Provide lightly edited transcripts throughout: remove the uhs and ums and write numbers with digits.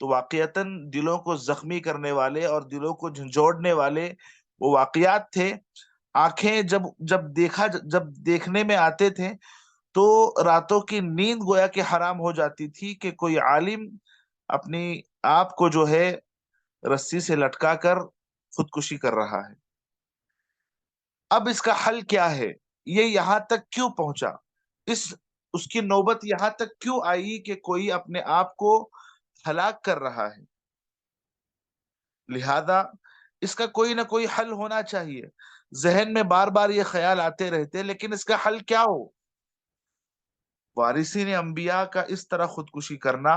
تو واقعتاً دلوں کو زخمی کرنے والے اور دلوں کو جھنجھوڑنے والے وہ واقعات تھے. آنکھیں جب دیکھنے میں آتے تھے تو راتوں کی نیند گویا کہ حرام ہو جاتی تھی کہ کوئی عالم اپنی آپ کو جو ہے رسی سے لٹکا کر خودکشی کر رہا ہے. اب اس کا حل کیا ہے؟ یہ یہاں تک کیوں پہنچا؟ اس کی نوبت یہاں تک کیوں آئی کہ کوئی اپنے آپ کو ہلاک کر رہا ہے؟ لہذا اس کا کوئی نہ کوئی حل ہونا چاہیے. ذہن میں بار بار یہ خیال آتے رہتے، لیکن اس کا حل کیا ہو؟ وارثین انبیاء کا اس طرح خودکشی کرنا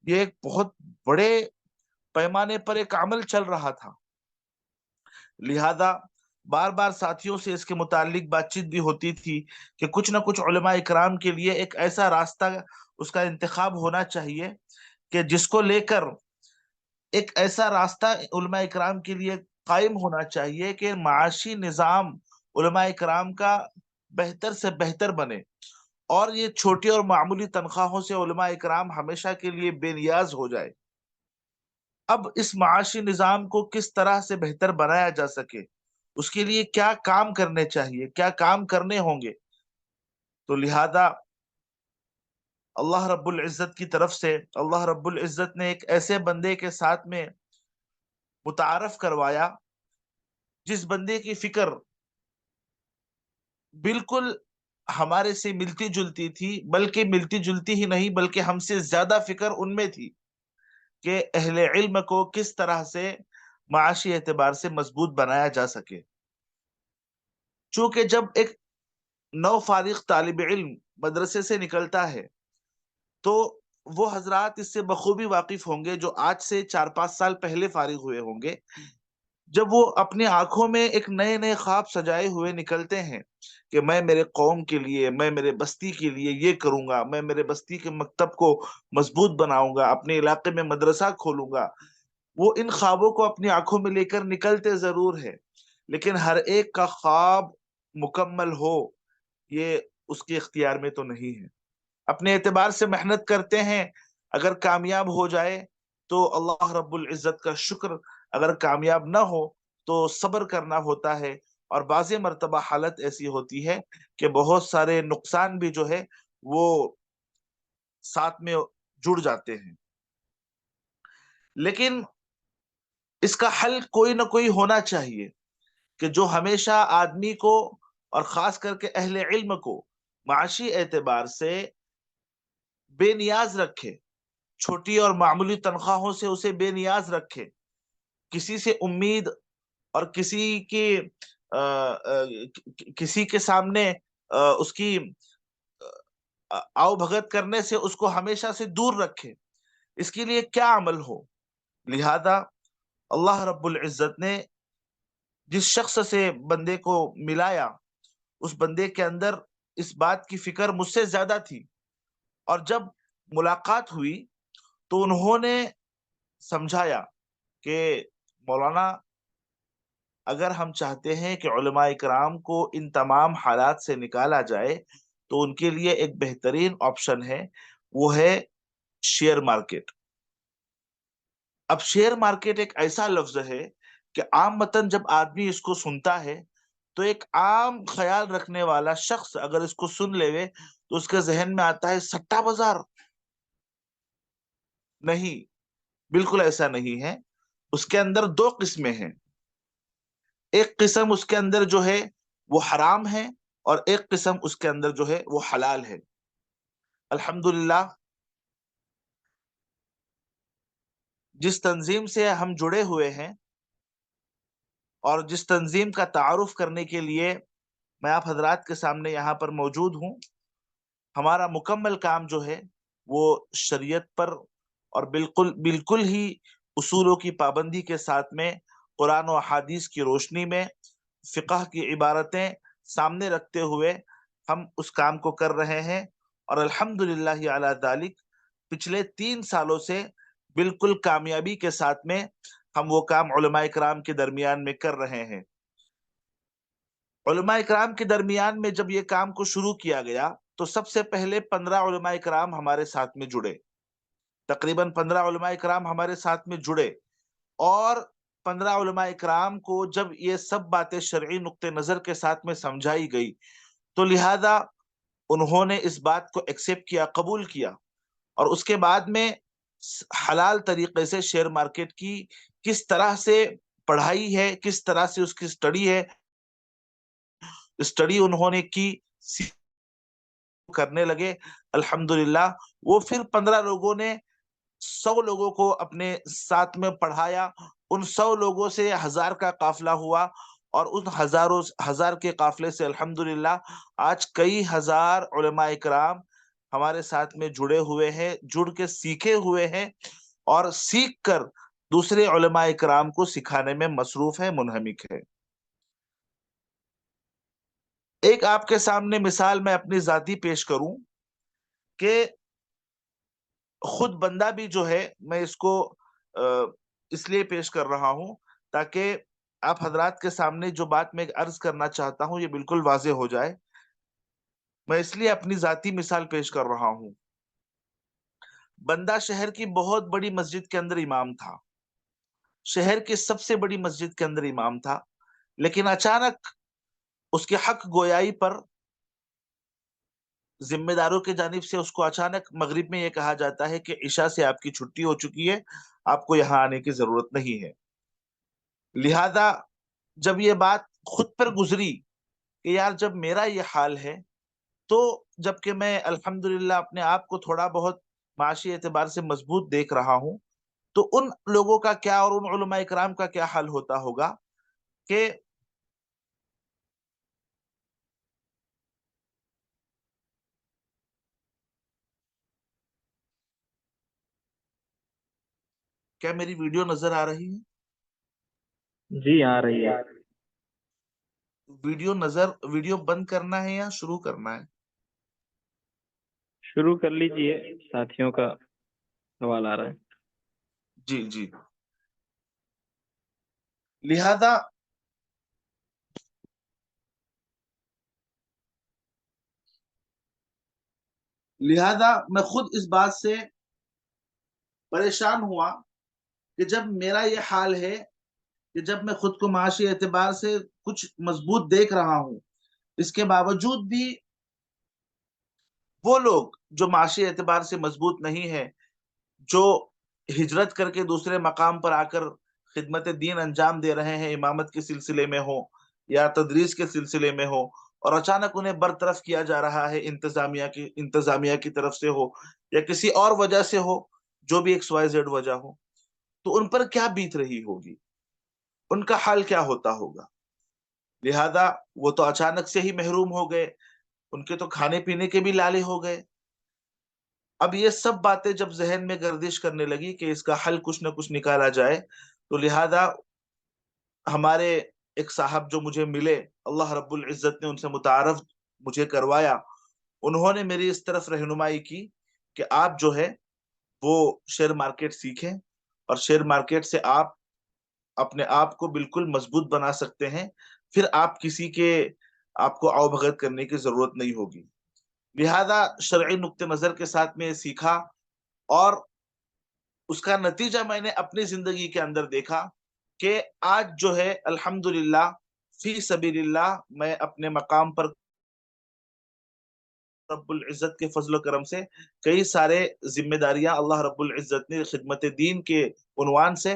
یہ ایک بہت بڑے پیمانے پر ایک عمل چل رہا تھا. لہذا بار بار ساتھیوں سے اس کے متعلق بات چیت بھی ہوتی تھی کہ کچھ نہ کچھ علماء اکرام کے لیے ایک ایسا راستہ اس کا انتخاب ہونا چاہیے کہ جس کو لے کر ایک ایسا راستہ علماء اکرام کے لیے قائم ہونا چاہیے کہ معاشی نظام علماء اکرام کا بہتر سے بہتر بنے، اور یہ چھوٹی اور معمولی تنخواہوں سے علماء اکرام ہمیشہ کے لیے بے نیاز ہو جائے. اب اس معاشی نظام کو کس طرح سے بہتر بنایا جا سکے، اس کے لیے کیا کام کرنے چاہیے، کیا کام کرنے ہوں گے. تو لہذا اللہ رب العزت کی طرف سے اللہ رب العزت نے ایک ایسے بندے کے ساتھ میں متعارف کروایا جس بندے کی فکر بالکل ہمارے سے ملتی جلتی تھی، بلکہ ملتی جلتی ہی نہیں بلکہ ہم سے زیادہ فکر ان میں تھی کہ اہل علم کو کس طرح سے معاشی اعتبار سے مضبوط بنایا جا سکے. چونکہ جب ایک نو فارغ طالب علم مدرسے سے نکلتا ہے تو وہ حضرات اس سے بخوبی واقف ہوں گے جو آج سے 4-5 سال پہلے فارغ ہوئے ہوں گے. جب وہ اپنی آنکھوں میں ایک نئے نئے خواب سجائے ہوئے نکلتے ہیں کہ میں میرے قوم کے لیے، میں میرے بستی کے لیے یہ کروں گا، میں میرے بستی کے مکتب کو مضبوط بناؤں گا، اپنے علاقے میں مدرسہ کھولوں گا، وہ ان خوابوں کو اپنی آنکھوں میں لے کر نکلتے ضرور ہے، لیکن ہر ایک کا خواب مکمل ہو یہ اس کے اختیار میں تو نہیں ہے. اپنے اعتبار سے محنت کرتے ہیں، اگر کامیاب ہو جائے تو اللہ رب العزت کا شکر، اگر کامیاب نہ ہو تو صبر کرنا ہوتا ہے. اور بعض مرتبہ حالت ایسی ہوتی ہے کہ بہت سارے نقصان بھی جو ہے وہ ساتھ میں جڑ جاتے ہیں. لیکن اس کا حل کوئی نہ کوئی ہونا چاہیے کہ جو ہمیشہ آدمی کو اور خاص کر کے اہل علم کو معاشی اعتبار سے بے نیاز رکھے، چھوٹی اور معمولی تنخواہوں سے اسے بے نیاز رکھے، کسی سے امید اور کسی کے سامنے اس کی آؤ بھگت کرنے سے اس کو ہمیشہ سے دور رکھے. اس کے لیے کیا عمل ہو؟ لہذا اللہ رب العزت نے جس شخص سے بندے کو ملایا اس بندے کے اندر اس بات کی فکر مجھ سے زیادہ تھی، اور جب ملاقات ہوئی تو انہوں نے سمجھایا کہ مولانا اگر ہم چاہتے ہیں کہ علماء اکرام کو ان تمام حالات سے نکالا جائے تو ان کے لیے ایک بہترین آپشن ہے، وہ ہے شیئر مارکیٹ. اب شیئر مارکیٹ ایک ایسا لفظ ہے کہ عام متن جب آدمی اس کو سنتا ہے تو ایک عام خیال رکھنے والا شخص اگر اس کو سن لے تو اس کے ذہن میں آتا ہے سٹا بازار. نہیں، بالکل ایسا نہیں ہے. اس کے اندر دو قسمیں ہیں. ایک قسم اس کے اندر جو ہے وہ حرام ہے، اور ایک قسم اس کے اندر جو ہے وہ حلال ہے. الحمدللہ جس تنظیم سے ہم جڑے ہوئے ہیں اور جس تنظیم کا تعارف کرنے کے لیے میں آپ حضرات کے سامنے یہاں پر موجود ہوں، ہمارا مکمل کام جو ہے وہ شریعت پر اور بالکل ہی اصولوں کی پابندی کے ساتھ میں قرآن و احادیث کی روشنی میں فقہ کی عبارتیں سامنے رکھتے ہوئے ہم اس کام کو کر رہے ہیں. اور الحمدللہ علی ذالک پچھلے 3 سالوں سے بالکل کامیابی کے ساتھ میں ہم وہ کام علماء اکرام کے درمیان میں کر رہے ہیں. علماء اکرام کے درمیان میں جب یہ کام کو شروع کیا گیا تو سب سے پہلے 15 علماء اکرام ہمارے ساتھ میں جڑے. تقریباً 15 علماء کرام ہمارے ساتھ میں جڑے، اور 15 علماء کرام کو جب یہ سب باتیں شرعی نقطہ نظر کے ساتھ میں سمجھائی گئی تو لہذا انہوں نے اس بات کو ایکسیپٹ کیا، قبول کیا، اور اس کے بعد میں حلال طریقے سے شیئر مارکیٹ کی کس طرح سے پڑھائی ہے، کس طرح سے اس کی اسٹڈی ہے، اسٹڈی انہوں نے کی، کرنے لگے الحمدللہ۔ وہ پھر 15 لوگوں نے 100 لوگوں کو اپنے ساتھ میں پڑھایا، ان 100 لوگوں سے 1000 کا قافلہ ہوا، اور ان ہزار کے قافلے سے الحمدللہ آج کئی ہزار علماء اکرام ہمارے ساتھ میں جڑے ہوئے ہیں، جڑ کے سیکھے ہوئے ہیں، اور سیکھ کر دوسرے علماء اکرام کو سکھانے میں مصروف ہے، منہمک ہے۔ ایک آپ کے سامنے مثال میں اپنی ذاتی پیش کروں کہ خود بندہ بھی جو ہے، میں اس کو اس لیے پیش کر رہا ہوں تاکہ آپ حضرات کے سامنے جو بات میں عرض کرنا چاہتا ہوں یہ بالکل واضح ہو جائے۔ میں اس لیے اپنی ذاتی مثال پیش کر رہا ہوں۔ بندہ شہر کی بہت بڑی مسجد کے اندر امام تھا، شہر کی سب سے بڑی مسجد کے اندر امام تھا، لیکن اچانک اس کے حق گویائی پر ذمہ داروں کی جانب سے اس کو اچانک مغرب میں یہ کہا جاتا ہے کہ عشاء سے آپ کی چھٹی ہو چکی ہے، آپ کو یہاں آنے کی ضرورت نہیں ہے۔ لہذا جب یہ بات خود پر گزری کہ یار جب میرا یہ حال ہے تو جبکہ میں الحمدللہ اپنے آپ کو تھوڑا بہت معاشی اعتبار سے مضبوط دیکھ رہا ہوں، تو ان لوگوں کا کیا اور ان علماء اکرام کا کیا حال ہوتا ہوگا کہ کیا میری ویڈیو نظر آ رہی ہے؟ جی آ رہی ہے۔ ویڈیو بند کرنا ہے یا شروع کرنا ہے؟ شروع کر لیجئے، ساتھیوں کا سوال آ رہا ہے۔ جی جی۔ لہذا میں خود اس بات سے پریشان ہوا کہ جب میرا یہ حال ہے کہ جب میں خود کو معاشی اعتبار سے کچھ مضبوط دیکھ رہا ہوں، اس کے باوجود بھی وہ لوگ جو معاشی اعتبار سے مضبوط نہیں ہے، جو ہجرت کر کے دوسرے مقام پر آ کر خدمت دین انجام دے رہے ہیں، امامت کے سلسلے میں ہو یا تدریس کے سلسلے میں ہو، اور اچانک انہیں برطرف کیا جا رہا ہے انتظامیہ کی طرف سے ہو یا کسی اور وجہ سے ہو، جو بھی ایکس وائی زیڈ وجہ ہو، تو ان پر کیا بیت رہی ہوگی، ان کا حال کیا ہوتا ہوگا۔ لہذا وہ تو اچانک سے ہی محروم ہو گئے، ان کے تو کھانے پینے کے بھی لالے ہو گئے۔ اب یہ سب باتیں جب ذہن میں گردش کرنے لگی کہ اس کا حل کچھ نہ کچھ نکالا جائے، تو لہذا ہمارے ایک صاحب جو مجھے ملے، اللہ رب العزت نے ان سے متعارف مجھے کروایا، انہوں نے میری اس طرف رہنمائی کی کہ آپ جو ہے وہ شیئر مارکیٹ سیکھیں، اور شیئر مارکیٹ سے آپ اپنے آپ کو بالکل مضبوط بنا سکتے ہیں، پھر آپ کسی کے آپ کو آؤ بھگت کرنے کی ضرورت نہیں ہوگی۔ لہذا شرعی نقطہ نظر کے ساتھ میں سیکھا، اور اس کا نتیجہ میں نے اپنی زندگی کے اندر دیکھا کہ آج جو ہے الحمدللہ فی سبیل اللہ میں اپنے مقام پر رب العزت کے فضل و کرم سے کئی سارے ذمہ داریاں اللہ رب العزت نے خدمت دین کے عنوان سے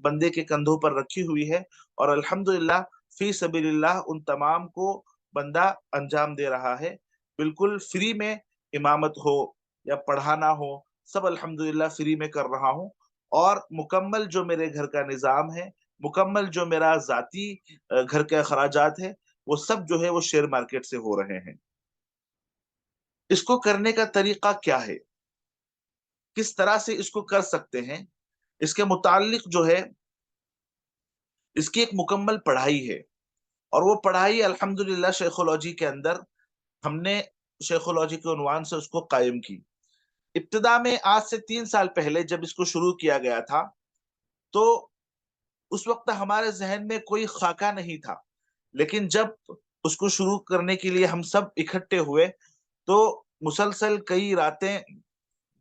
بندے کے کندھوں پر رکھی ہوئی ہے، اور الحمدللہ فی سبیل اللہ ان تمام کو بندہ انجام دے رہا ہے، بالکل فری میں، امامت ہو یا پڑھانا ہو، سب الحمدللہ فری میں کر رہا ہوں، اور مکمل جو میرے گھر کا نظام ہے، مکمل جو میرا ذاتی گھر کے اخراجات ہے، وہ سب جو ہے وہ شیئر مارکیٹ سے ہو رہے ہیں۔ اس کو کرنے کا طریقہ کیا ہے، کس طرح سے اس کو کر سکتے ہیں، اس کے متعلق جو ہے اس کی ایک مکمل پڑھائی ہے، اور وہ پڑھائی الحمدللہ شیخولوجی کے اندر ہم نے شیخولوجی کے عنوان سے اس کو قائم کی۔ ابتدا میں آج سے 3 سال پہلے جب اس کو شروع کیا گیا تھا تو اس وقت ہمارے ذہن میں کوئی خاکہ نہیں تھا، لیکن جب اس کو شروع کرنے کے لیے ہم سب اکٹھے ہوئے تو مسلسل کئی راتیں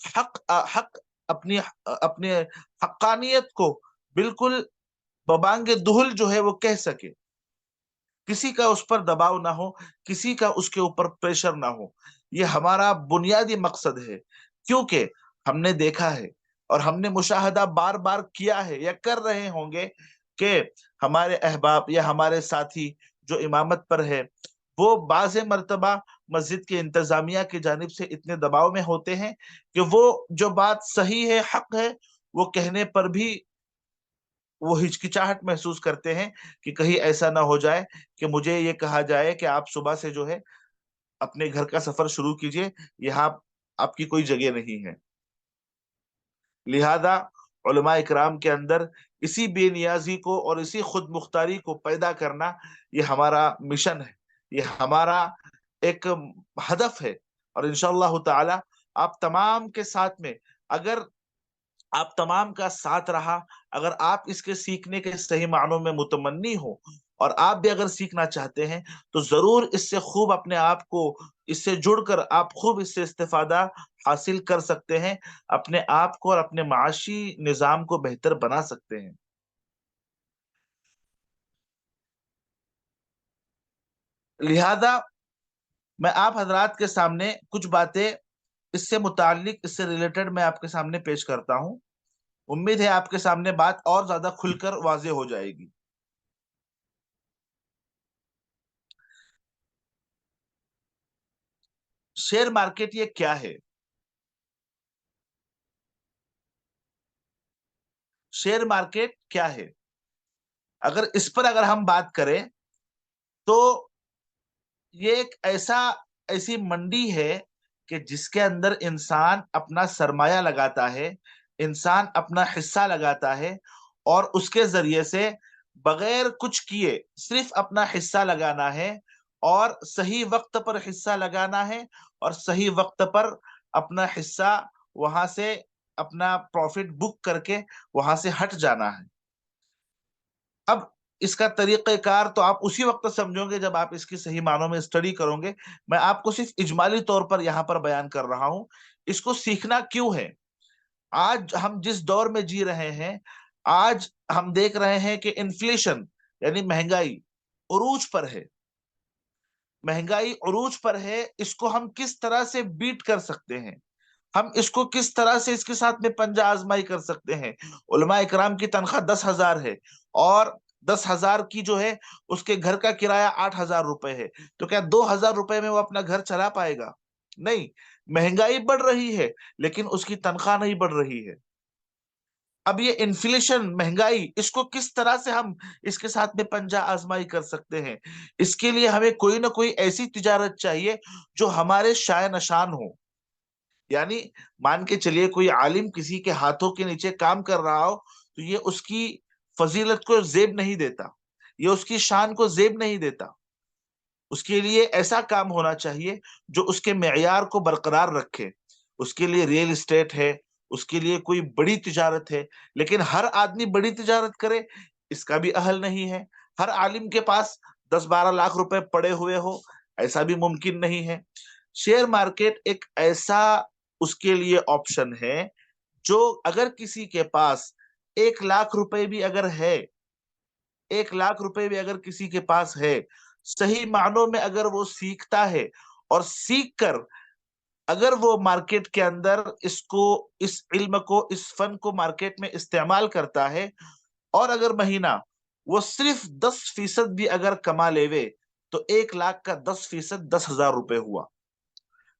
حق اپنی اپنے حقانیت کو بالکل ببانگ دہل جو ہے وہ کہہ سکے، کسی کا اس پر دباؤ نہ ہو، کسی کا اس کے اوپر پریشر نہ ہو. یہ ہمارا بنیادی مقصد ہے، کیونکہ ہم نے دیکھا ہے اور ہم نے مشاہدہ بار بار کیا ہے یا کر رہے ہوں گے کہ ہمارے احباب یا ہمارے ساتھی جو امامت پر ہے وہ بعض مرتبہ مسجد کے انتظامیہ کی جانب سے اتنے دباؤ میں ہوتے ہیں کہ وہ جو بات صحیح ہے، حق ہے، وہ کہنے پر بھی وہ ہچکچاہٹ محسوس کرتے ہیں کہ کہیں ایسا نہ ہو جائے کہ مجھے یہ کہا جائے کہ آپ صبح سے جو ہے اپنے گھر کا سفر شروع کیجئے، یہاں آپ کی کوئی جگہ نہیں ہے. لہذا علماء اکرام کے اندر اسی بے نیازی کو اور اسی خود مختاری کو پیدا کرنا یہ ہمارا مشن ہے، یہ ہمارا ایک ہدف ہے. اور انشاءاللہ تعالی آپ تمام کے ساتھ میں، اگر آپ تمام کا ساتھ رہا، اگر آپ اس کے سیکھنے کے صحیح معنوں میں متمنی ہو اور آپ بھی اگر سیکھنا چاہتے ہیں تو ضرور اس سے خوب اپنے آپ کو اس سے جڑ کر آپ خوب اس سے استفادہ حاصل کر سکتے ہیں، اپنے آپ کو اور اپنے معاشی نظام کو بہتر بنا سکتے ہیں. لہذا میں آپ حضرات کے سامنے کچھ باتیں اس سے متعلق، اس سے ریلیٹڈ میں آپ کے سامنے پیش کرتا ہوں. امید ہے آپ کے سامنے بات اور زیادہ کھل کر واضح ہو جائے گی. شیئر مارکیٹ یہ کیا ہے؟ شیئر مارکیٹ کیا ہے؟ اگر اس پر ہم بات کریں تو یہ ایک ایسی منڈی ہے کہ جس کے اندر انسان اپنا سرمایہ لگاتا ہے، انسان اپنا حصہ لگاتا ہے، اور اس کے ذریعے سے بغیر کچھ کیے صرف اپنا حصہ لگانا ہے اور صحیح وقت پر حصہ لگانا ہے اور صحیح وقت پر اپنا حصہ وہاں سے اپنا پروفٹ بک کر کے وہاں سے ہٹ جانا ہے. اب اس کا طریقہ کار تو آپ اسی وقت سمجھو گے جب آپ اس کی صحیح معنوں میں اسٹڈی کرو گے. میں آپ کو صرف اجمالی طور پر یہاں پر بیان کر رہا ہوں. اس کو سیکھنا کیوں ہے؟ آج ہم جس دور میں جی رہے ہیں، آج ہم دیکھ رہے ہیں کہ انفلیشن یعنی مہنگائی عروج پر ہے. مہنگائی عروج پر ہے. اس کو ہم کس طرح سے بیٹ کر سکتے ہیں؟ ہم اس کو کس طرح سے اس کے ساتھ میں پنجہ آزمائی کر سکتے ہیں؟ علماء اکرام کی تنخواہ 10,000 ہے اور 10,000 کی جو ہے اس کے گھر کا کرایہ 8,000 روپے ہے، تو کیا 2,000 روپے میں وہ اپنا گھر چلا پائے گا؟ نہیں. مہنگائی بڑھ رہی ہے لیکن اس کی تنخواہ نہیں بڑھ رہی ہے. اب یہ انفلیشن، مہنگائی، اس کو کس طرح سے ہم اس کے ساتھ میں پنجہ آزمائی کر سکتے ہیں؟ اس کے لیے ہمیں کوئی نہ کوئی ایسی تجارت چاہیے جو ہمارے شائع نشان ہو. یعنی مان کے چلیے کوئی عالم کسی کے ہاتھوں کے نیچے کام کر رہا ہو تو یہ اس کی فضیلت کو زیب نہیں دیتا، یہ اس کی شان کو زیب نہیں دیتا. اس کے لیے ایسا کام ہونا چاہیے جو اس کے معیار کو برقرار رکھے. اس کے لیے ریل اسٹیٹ ہے، اس کے لیے کوئی بڑی تجارت ہے، لیکن ہر آدمی بڑی تجارت کرے اس کا بھی اہل نہیں ہے. ہر عالم کے پاس 10-12 لاکھ روپے پڑے ہوئے ہو، ایسا بھی ممکن نہیں ہے. شیئر مارکیٹ ایک ایسا اس کے لیے آپشن ہے جو اگر کسی کے پاس 1,00,000 روپے بھی اگر ہے، 1,00,000 روپے بھی اگر کسی کے پاس ہے، صحیح معنوں میں اگر وہ سیکھتا ہے اور سیکھ کر اگر وہ مارکیٹ کے اندر اس علم کو، اس فن کو مارکیٹ میں استعمال کرتا ہے، اور اگر مہینہ وہ صرف 10% بھی اگر کما لیوے تو 1,00,000 کا 10% 10,000 روپے ہوا.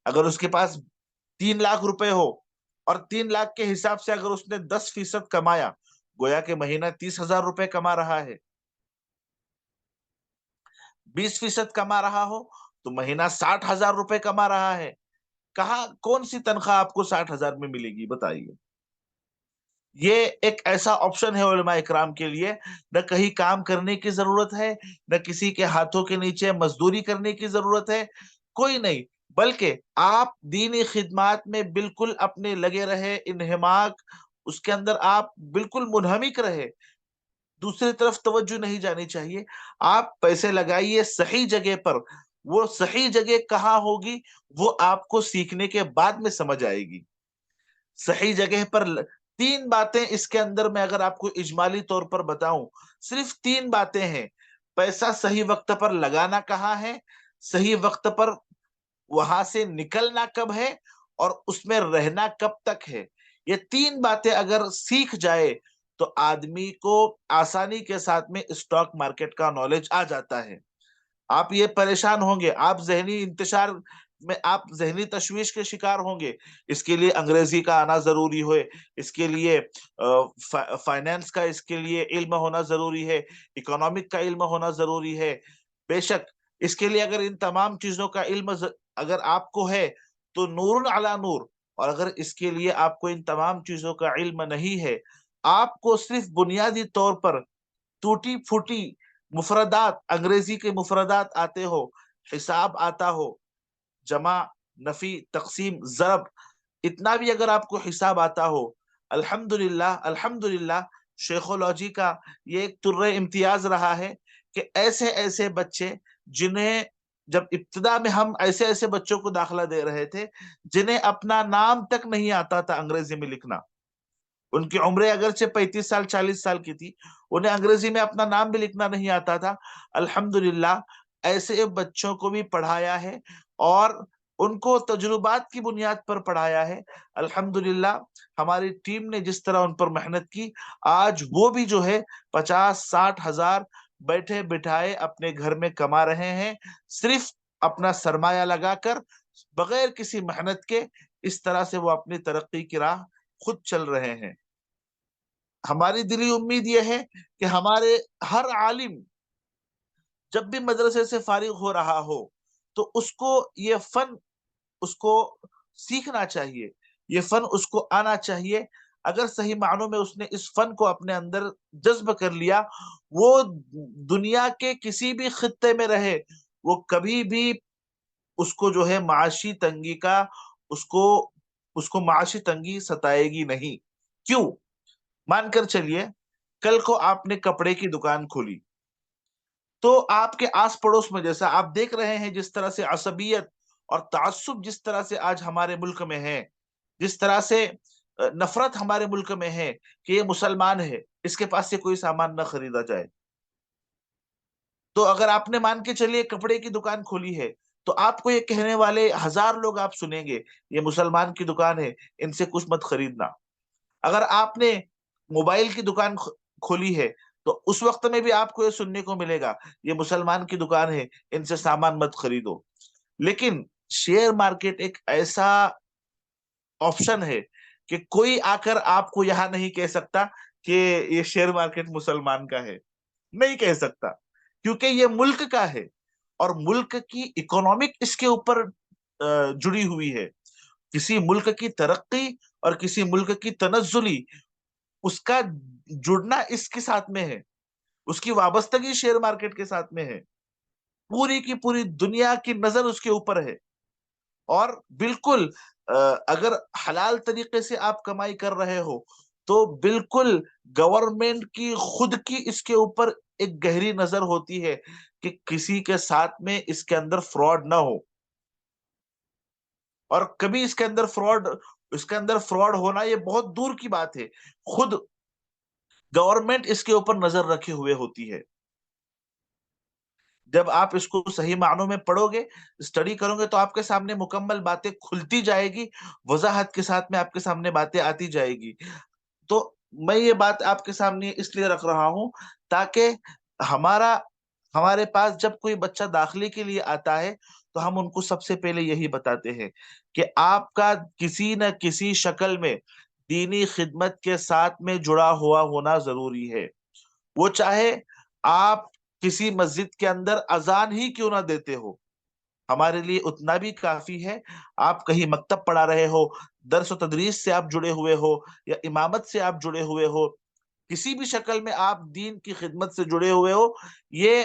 اگر اس کے پاس 3,00,000 روپے ہو اور 3,00,000 کے حساب سے اگر اس نے 10% کمایا، گویا کہ مہینہ 30,000 روپے کما رہا ہے. 20% کما رہا ہو تو مہینہ 60,000 روپے کما رہا ہے. کہاں کون سی تنخواہ آپ کو 60,000 میں ملے گی بتائیے؟ یہ ایک ایسا آپشن ہے علماء اکرام کے لیے، نہ کہیں کام کرنے کی ضرورت ہے، نہ کسی کے ہاتھوں کے نیچے مزدوری کرنے کی ضرورت ہے، کوئی نہیں، بلکہ آپ دینی خدمات میں بالکل اپنے لگے رہے، انہماک اس کے اندر آپ بالکل منہمک رہے، دوسری طرف توجہ نہیں جانی چاہیے. آپ پیسے لگائیے صحیح جگہ پر. وہ صحیح جگہ کہاں ہوگی وہ آپ کو سیکھنے کے بعد میں سمجھ آئے گی. صحیح جگہ پر تین باتیں اس کے اندر میں اگر آپ کو اجمالی طور پر بتاؤں، صرف تین باتیں ہیں. پیسہ صحیح وقت پر لگانا کہاں ہے، صحیح وقت پر وہاں سے نکلنا کب ہے، اور اس میں رہنا کب تک ہے. یہ تین باتیں اگر سیکھ جائے تو آدمی کو آسانی کے ساتھ میں اسٹاک مارکیٹ کا نالج آ جاتا ہے. آپ یہ پریشان ہوں گے، آپ ذہنی انتشار میں، آپ ذہنی تشویش کے شکار ہوں گے. اس کے لیے انگریزی کا آنا ضروری ہے، اس کے لیے فائنینس کا اس کے لیے علم ہونا ضروری ہے، اکنامک کا علم ہونا ضروری ہے. بے شک اس کے لیے اگر ان تمام چیزوں کا علم اگر آپ کو ہے تو نور علی نور. اور اگر اس کے لیے آپ کو ان تمام چیزوں کا علم نہیں ہے، آپ کو صرف بنیادی طور پر ٹوٹی پھوٹی مفردات، انگریزی کے مفردات آتے ہو، حساب آتا ہو، جمع، نفی، تقسیم، ضرب، اتنا بھی اگر آپ کو حساب آتا ہو، الحمدللہ الحمدللہ شیخولوجی کا یہ ایک طرح امتیاز رہا ہے کہ ایسے ایسے بچے جنہیں جب ابتدا میں ہم ایسے ایسے بچوں کو داخلہ دے رہے تھے جنہیں اپنا نام تک نہیں آتا تھا انگریزی میں لکھنا. ان کی عمریں اگرچہ 35 سال 40 سال کی تھی، انہیں انگریزی میں اپنا نام بھی لکھنا نہیں آتا تھا. الحمدللہ ایسے بچوں کو بھی پڑھایا ہے اور ان کو تجربات کی بنیاد پر پڑھایا ہے. الحمدللہ ہماری ٹیم نے جس طرح ان پر محنت کی، آج وہ بھی جو ہے 50-60 ہزار بیٹھے بٹھائے اپنے گھر میں کما رہے ہیں، صرف اپنا سرمایہ لگا کر، بغیر کسی محنت کے. اس طرح سے وہ اپنی ترقی کی راہ خود چل رہے ہیں. ہماری دلی امید یہ ہے کہ ہمارے ہر عالم جب بھی مدرسے سے فارغ ہو رہا ہو تو اس کو یہ فن اس کو سیکھنا چاہیے، یہ فن اس کو آنا چاہیے. اگر صحیح معنوں میں اس نے اس فن کو اپنے اندر جذب کر لیا، وہ دنیا کے کسی بھی خطے میں رہے، وہ کبھی بھی اس کو جو ہے معاشی تنگی کا اس کو معاشی تنگی ستائے گی نہیں. کیوں؟ مان کر چلیے کل کو آپ نے کپڑے کی دکان کھولی تو آپ کے آس پڑوس میں، جیسا آپ دیکھ رہے ہیں جس طرح سے عصبیت اور تعصب جس طرح سے آج ہمارے ملک میں ہے، جس طرح سے نفرت ہمارے ملک میں ہے کہ یہ مسلمان ہے، اس کے پاس سے کوئی سامان نہ خریدا جائے. تو اگر آپ نے مان کے چلیے کپڑے کی دکان کھولی ہے تو آپ کو یہ کہنے والے 1000 لوگ آپ سنیں گے، یہ مسلمان کی دکان ہے، ان سے کچھ مت خریدنا. اگر آپ نے موبائل کی دکان کھولی ہے تو اس وقت میں بھی آپ کو یہ سننے کو ملے گا، یہ مسلمان کی دکان ہے، ان سے سامان مت خریدو. لیکن شیئر مارکیٹ ایک ایسا آپشن ہے کہ کوئی آ کر آپ کو یہاں نہیں کہہ سکتا کہ یہ شیئر مارکیٹ مسلمان کا ہے، نہیں کہہ سکتا، کیونکہ یہ ملک کا ہے اور ملک کی اکنامک اس کے اوپر جڑی ہوئی ہے. کسی ملک کی ترقی اور کسی ملک کی تنزلی، اس کا جڑنا اس کے ساتھ میں ہے، اس کی وابستگی شیئر مارکیٹ کے ساتھ میں ہے. پوری کی پوری دنیا کی نظر اس کے اوپر ہے. اور بالکل اگر حلال طریقے سے آپ کمائی کر رہے ہو تو بالکل گورنمنٹ کی خود کی اس کے اوپر ایک گہری نظر ہوتی ہے کہ کسی کے ساتھ میں اس کے اندر فراڈ نہ ہو. اور کبھی اس کے اندر فراڈ ہونا یہ بہت دور کی بات ہے، خود گورنمنٹ اس کے اوپر نظر رکھے ہوئے ہوتی ہے. جب آپ اس کو صحیح معنوں میں پڑھو گے، اسٹڈی کرو گے، تو آپ کے سامنے مکمل باتیں کھلتی جائے گی، وضاحت کے ساتھ میں آپ کے سامنے باتیں آتی جائے گی. تو میں یہ بات آپ کے سامنے اس لیے رکھ رہا ہوں تاکہ ہمارے پاس جب کوئی بچہ داخلے کے لیے آتا ہے تو ہم ان کو سب سے پہلے یہی بتاتے ہیں کہ آپ کا کسی نہ کسی شکل میں دینی خدمت کے ساتھ میں جڑا ہوا ہونا ضروری ہے. وہ چاہے آپ کسی مسجد کے اندر اذان ہی کیوں نہ دیتے ہو، ہمارے لیے اتنا بھی کافی ہے. آپ کہیں مکتب پڑھا رہے ہو، درس و تدریس سے آپ جڑے ہوئے ہو، یا امامت سے آپ جڑے ہوئے ہو، کسی بھی شکل میں آپ دین کی خدمت سے جڑے ہوئے ہو، یہ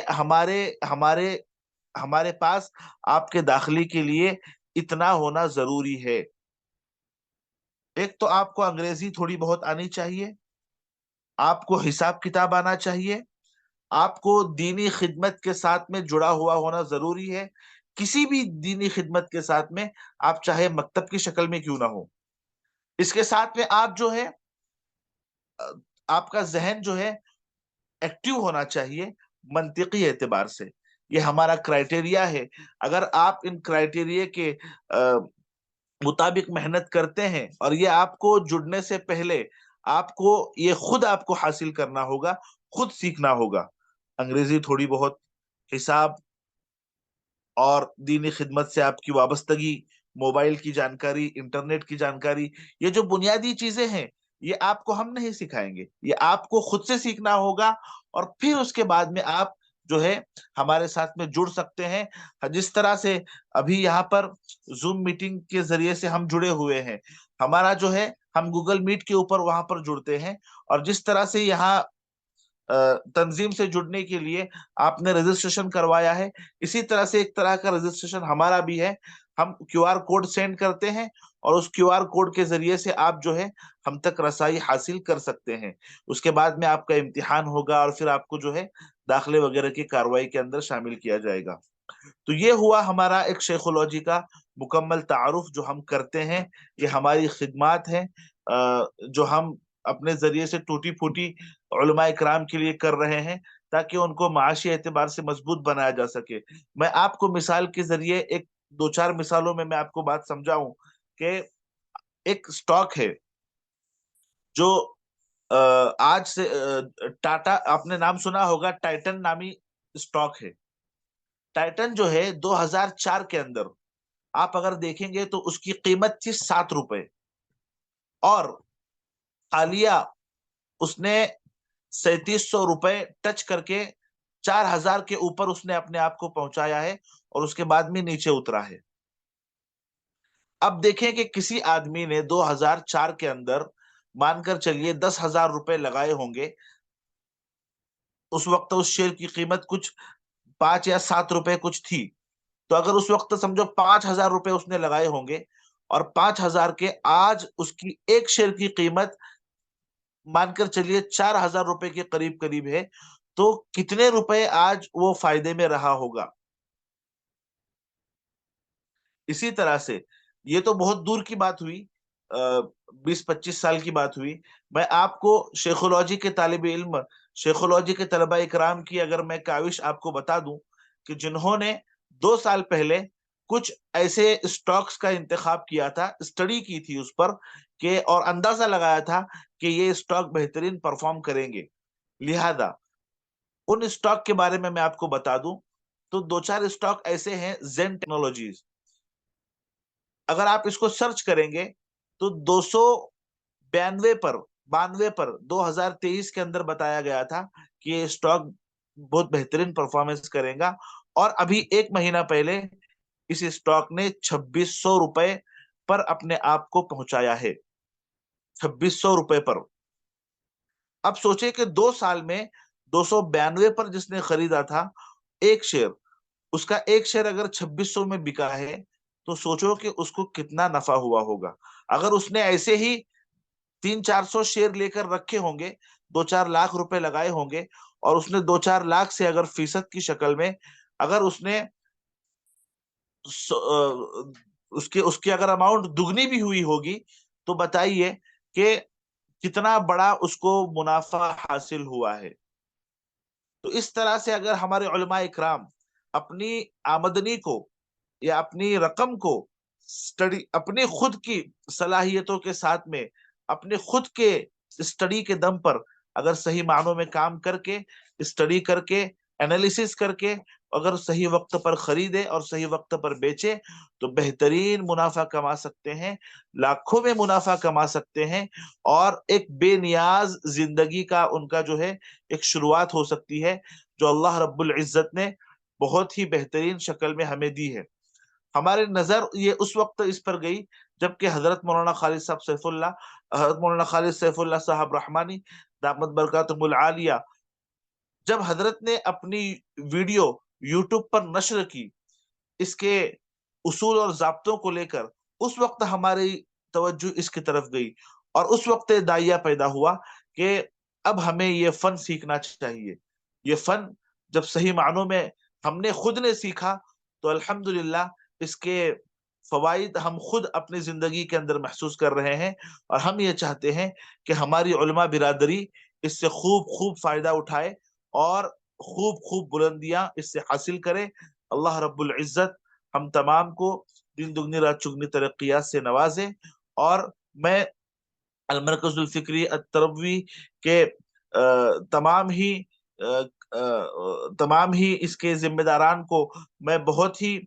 ہمارے پاس آپ کے داخلے کے لیے اتنا ہونا ضروری ہے. ایک تو آپ کو انگریزی تھوڑی بہت آنی چاہیے، آپ کو حساب کتاب آنا چاہیے، آپ کو دینی خدمت کے ساتھ میں جڑا ہوا ہونا ضروری ہے. کسی بھی دینی خدمت کے ساتھ میں آپ چاہے مکتب کی شکل میں کیوں نہ ہو. اس کے ساتھ میں آپ جو ہے آپ کا ذہن جو ہے ایکٹیو ہونا چاہیے منطقی اعتبار سے. یہ ہمارا کرائٹیریا ہے. اگر آپ ان کرائٹیریا کے مطابق محنت کرتے ہیں، اور یہ آپ کو جڑنے سے پہلے آپ کو یہ خود آپ کو حاصل کرنا ہوگا، خود سیکھنا ہوگا. انگریزی تھوڑی بہت، حساب اور دینی خدمت سے آپ کی وابستگی، موبائل کی جانکاری، انٹرنیٹ کی جانکاری، یہ جو بنیادی چیزیں ہیں یہ آپ کو ہم نہیں سکھائیں گے، یہ آپ کو خود سے سیکھنا ہوگا. اور پھر اس کے بعد میں آپ جو ہے ہمارے ساتھ میں جڑ سکتے ہیں. جس طرح سے ابھی یہاں پر زوم میٹنگ کے ذریعے سے ہم جڑے ہوئے ہیں، ہمارا جو ہے ہم گوگل میٹ کے اوپر وہاں پر جڑتے ہیں، اور جس طرح سے یہاں تنظیم سے جڑنے کے لیے آپ نے رجسٹریشن کروایا ہے، اسی طرح سے ایک طرح کا رجسٹریشن ہمارا بھی ہے. ہم کیو آر کوڈ سینڈ کرتے ہیں، اور اس کیو آر کوڈ کے ذریعے سے آپ جو ہے ہم تک رسائی حاصل کر سکتے ہیں. اس کے بعد میں آپ کا امتحان ہوگا، اور پھر آپ کو جو ہے داخلے وغیرہ کی کاروائی کے اندر شامل کیا جائے گا. تو یہ ہوا ہمارا ایک شیخولوجی کا مکمل تعارف جو ہم کرتے ہیں. یہ ہماری خدمات ہیں جو ہم اپنے ذریعے سے ٹوٹی پھوٹی علماء اکرام کے لیے کر رہے ہیں، تاکہ ان کو معاشی اعتبار سے مضبوط بنایا جا سکے. میں آپ کو مثال کے ذریعے ایک دو چار مثالوں میں آپ کو بات سمجھاؤں کہ ایک سٹاک ہے جو آج سے ٹاٹا، آپ نے نام سنا ہوگا، ٹائٹن نامی سٹاک ہے. ٹائٹن جو ہے 2004 کے اندر آپ اگر دیکھیں گے تو اس کی قیمت تھی 7 روپے، اور حالیہ اس نے 3700 روپے ٹچ کر کے 4000 کے اوپر اس نے اپنے آپ کو پہنچایا ہے، اور اس کے بعد میں نیچے اترا ہے. اب دیکھیں کہ کسی آدمی نے 2004 کے اندر مان کر چلیے 10,000 روپے لگائے ہوں گے. اس وقت اس شیئر کی قیمت کچھ 5 یا 7 روپے کچھ تھی. تو اگر اس وقت سمجھو 5,000 روپے اس نے لگائے ہوں گے، اور 5,000 کے آج اس کی ایک شیئر کی قیمت مان کر چلیے 4,000 روپے کے قریب قریب ہے، تو کتنے روپے آج وہ فائدے میں رہا ہوگا. اسی طرح سے یہ تو بہت دور کی بات ہوئی، 20-25 سال کی بات ہوئی. میں آپ کو شیخولوجی کے طالب علم، شیخولوجی کے طلبہ اکرام کی اگر میں کاوش آپ کو بتا دوں کہ جنہوں نے 2 سال پہلے کچھ ایسے سٹاکس کا انتخاب کیا تھا، اسٹڈی کی تھی اس پر، کہ اور اندازہ لگایا تھا کہ یہ سٹاک بہترین پرفارم کریں گے. لہذا ان سٹاک کے بارے میں آپ کو بتا دوں تو 2-4 سٹاک ایسے ہیں. زین ٹیکنالوجیز، اگر آپ اس کو سرچ کریں گے تو 92 پر 2023 کے اندر بتایا گیا تھا کہ یہ سٹاک بہت بہترین پرفارمنس کرے گا، اور ابھی 1 مہینہ پہلے اس سٹاک نے 2,600 روپے پر اپنے آپ کو پہنچایا ہے. 2,600 روپے پر. اب سوچے کہ 2 سال میں 292 پر جس نے خریدا تھا ایک شیئر، اس کا ایک شیئر اگر 2,600 میں بکا ہے تو سوچو کہ اس کو کتنا نفع ہوا ہوگا. اگر اس نے ایسے ہی 300-400 شیئر لے کر رکھے ہوں گے، 2-4 لاکھ روپے لگائے ہوں گے، اور اس نے 2-4 لاکھ سے اگر فیصد کی شکل میں اگر اس نے اس کی اگر اماؤنٹ دگنی بھی ہوئی ہوگی، تو بتائیے کہ کتنا بڑا اس کو منافع حاصل ہوا ہے. تو اس طرح سے اگر ہمارے علماء اکرام اپنی آمدنی کو یا اپنی رقم کو اپنی خود کی صلاحیتوں کے ساتھ میں، اپنے خود کے اسٹڈی کے دم پر اگر صحیح معنوں میں کام کر کے، اسٹڈی کر کے، انالیسس کر کے اگر صحیح وقت پر خریدے اور صحیح وقت پر بیچے، تو بہترین منافع کما سکتے ہیں، لاکھوں میں منافع کما سکتے ہیں، اور ایک بے نیاز زندگی کا ان کا جو ہے ایک شروعات ہو سکتی ہے، جو اللہ رب العزت نے بہت ہی بہترین شکل میں ہمیں دی ہے. ہمارے نظر یہ اس وقت اس پر گئی جبکہ حضرت مولانا خالد سیف اللہ صاحب رحمانی دامت برکاتہم العالیہ، جب حضرت نے اپنی ویڈیو یوٹیوب پر نشر کی اس کے اصول اور ضابطوں کو لے کر، اس وقت ہماری توجہ اس کی طرف گئی، اور اس وقت داعیہ پیدا ہوا کہ اب ہمیں یہ فن سیکھنا چاہیے. یہ فن جب صحیح معنوں میں ہم نے خود نے سیکھا تو الحمدللہ اس کے فوائد ہم خود اپنی زندگی کے اندر محسوس کر رہے ہیں، اور ہم یہ چاہتے ہیں کہ ہماری علماء برادری اس سے خوب فائدہ اٹھائے اور خوب بلندیاں اس سے حاصل کرے۔ اللہ رب العزت ہم تمام کو دن دگنی رات چگنی ترقیات سے نوازے، اور میں المرکز الفکری التربوی کے تمام ہی اس کے ذمہ داران کو میں بہت ہی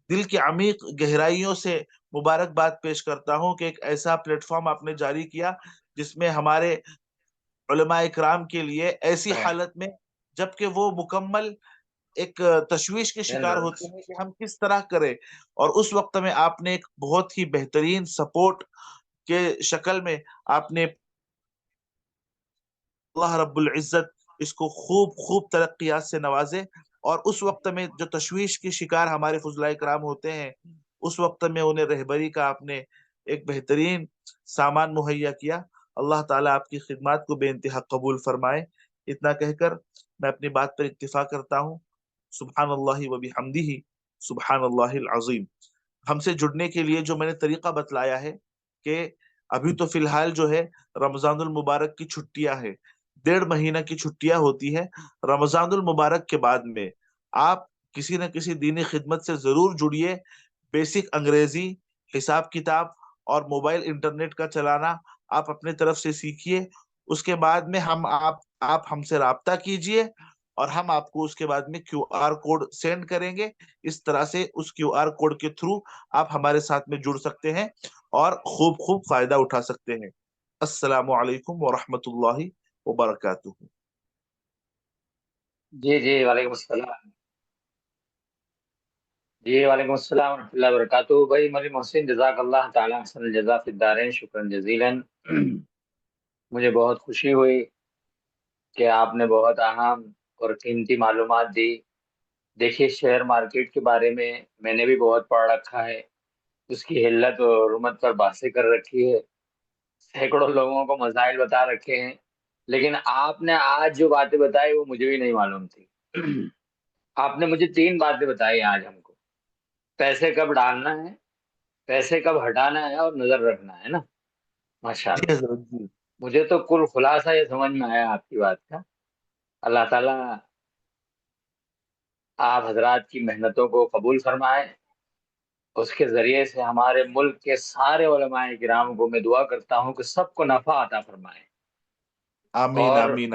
دل کی عمیق گہرائیوں سے مبارکباد پیش کرتا ہوں کہ ایک ایسا پلیٹ فارم آپ نے جاری کیا جس میں ہمارے علماء اکرام کے لیے ایسی حالت میں، جبکہ وہ مکمل ایک تشویش کے شکار ہوتے ہیں کہ ہم کس طرح کریں، اور اس وقت میں آپ نے ایک بہت ہی بہترین سپورٹ کے شکل میں آپ نے، اللہ رب العزت اس کو خوب ترقیات سے نوازے، اور اس وقت میں جو تشویش کے شکار ہمارے فضلاء کرام ہوتے ہیں، اس وقت میں انہیں رہبری کا آپ نے ایک بہترین سامان مہیا کیا۔ اللہ تعالیٰ آپ کی خدمات کو بے انتہا قبول فرمائے۔ اتنا کہہ کر میں اپنی بات پر اکتفا کرتا ہوں۔ سبحان اللہ و بحمدہ، سبحان اللہ العظیم۔ ہم سے جڑنے کے لیے جو میں نے طریقہ بتلایا ہے کہ ابھی تو فی الحال جو ہے رمضان المبارک کی چھٹیاں ہے، 1.5 مہینہ کی چھٹیاں ہوتی ہے۔ رمضان المبارک کے بعد میں آپ کسی نہ کسی دینی خدمت سے ضرور جڑیے۔ بیسک انگریزی، حساب کتاب اور موبائل انٹرنیٹ کا چلانا آپ اپنے طرف سے سیکھیے۔ اس کے بعد میں آپ ہم سے رابطہ کیجئے، اور ہم آپ کو اس کے بعد میں QR کوڈ سینڈ کریں گے۔ اس طرح سے اس QR کوڈ کے تھرو آپ ہمارے ساتھ میں جڑ سکتے ہیں اور خوب فائدہ اٹھا سکتے ہیں۔ السلام علیکم ورحمۃ اللہ وبرکاتہ۔ جی وعلیکم السلام۔ جی وعلیکم السلام ورحمۃ اللہ وبرکاتہ۔ بھائی مولوی محسن، جزاک اللہ تعالیٰ احسن الجزا فی الدارین، شکرا جزیلا۔ مجھے بہت خوشی ہوئی کہ آپ نے بہت اہم اور قیمتی معلومات دی۔ دیکھیے، شیئر مارکیٹ کے بارے میں نے بھی بہت پڑھ رکھا ہے، اس کی حلت اور حرمت پر بحثیں کر رکھی ہے، سینکڑوں لوگوں کو مسائل بتا رکھے ہیں، لیکن آپ نے آج جو باتیں بتائی وہ مجھے بھی نہیں معلوم تھی۔ آپ نے مجھے 3 باتیں بتائی آج ہم کو: پیسے کب ڈالنا ہے، پیسے کب ہٹانا ہے، اور نظر رکھنا ہے نا۔ ماشاءاللہ، مجھے تو کل خلاصہ یہ سمجھ میں آیا آپ کی بات کا۔ اللہ تعالیٰ آپ حضرات کی محنتوں کو قبول فرمائے، اس کے ذریعے سے ہمارے ملک کے سارے علماء کرام کو میں دعا کرتا ہوں کہ سب کو نفع عطا فرمائے۔ آمین اور آمین۔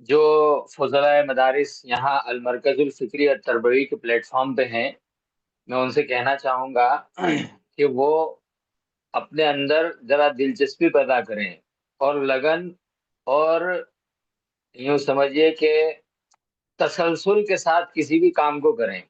جو فضلائے مدارس یہاں المرکز الفکری التربوی کے پلیٹ فارم پہ ہیں، میں ان سے کہنا چاہوں گا کہ وہ اپنے اندر ذرا دلچسپی پیدا کریں اور لگن، اور یوں سمجھیے کہ تسلسل کے ساتھ کسی بھی کام کو کریں۔